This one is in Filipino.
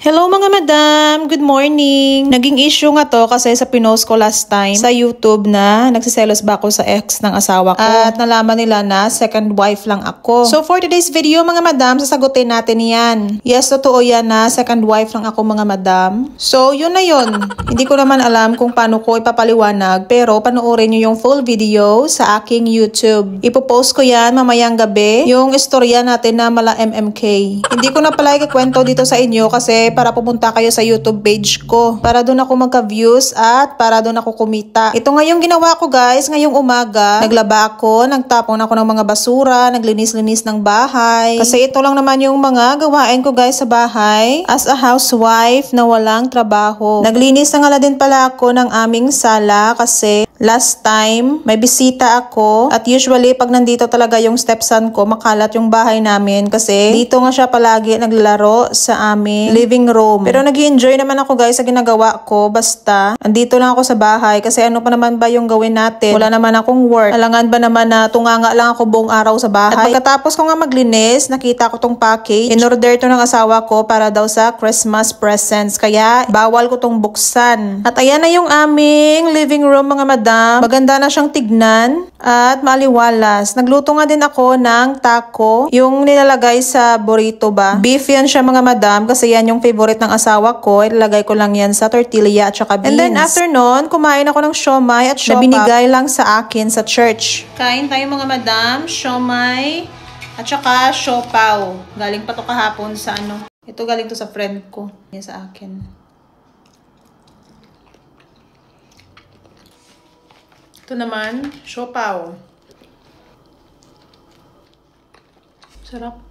Hello mga madam! Good morning! Naging issue nga to kasi sa pinost ko last time sa YouTube na nagsiselos ba ako sa ex ng asawa ko. At nalaman nila na second wife lang ako. So for today's video mga madam, sasagutin natin yan. Yes, totoo yan na second wife lang ako mga madam. So yun na yun. Hindi ko naman alam kung paano ko ipapaliwanag pero panoorin nyo yung full video sa aking YouTube. Ipopost ko yan mamayang gabi yung istorya natin na mala MMK. Hindi ko na pala ikikwento dito sa inyo kasi para pumunta kayo sa YouTube page ko. Para doon ako magka-views at para doon ako kumita. Ito nga yung ginawa ko guys, ngayong umaga. Naglaba ako, nagtapon ako ng mga basura, naglinis-linis ng bahay. Kasi ito lang naman yung mga gawain ko guys sa bahay as a housewife na walang trabaho. Naglinis na nga din pala ako ng aming sala kasi last time may bisita ako at usually pag nandito talaga yung stepson ko, makalat yung bahay namin kasi dito nga siya palagi naglalaro sa aming living room. Pero nag-enjoy naman ako guys sa ginagawa ko basta andito lang ako sa bahay kasi ano pa naman ba yung gawin natin? Wala naman akong work. Alangan ba naman na tunganga lang ako buong araw sa bahay? At pagkatapos ko nga maglinis, nakita ko tong package. In-order to ng asawa ko para daw sa Christmas presents. Kaya bawal ko tong buksan. At ayan na yung aming living room mga madam. Maganda na siyang tignan at maliwalas. Nagluto nga din ako ng taco. Yung nilalagay sa burrito ba? Beef yan siya mga madam kasi yan yung favorite ng asawa ko. Ilalagay ko lang yan sa tortilla at saka beans. And then after nun, kumain ako ng siomay at siopaw na binigay lang sa akin sa church. Kain tayo mga madam, siomay at saka siopaw. Galing pa to kahapon sa ano. Ito galing to sa friend ko. Yan sa akin. Ito naman, siopaw. Sarap.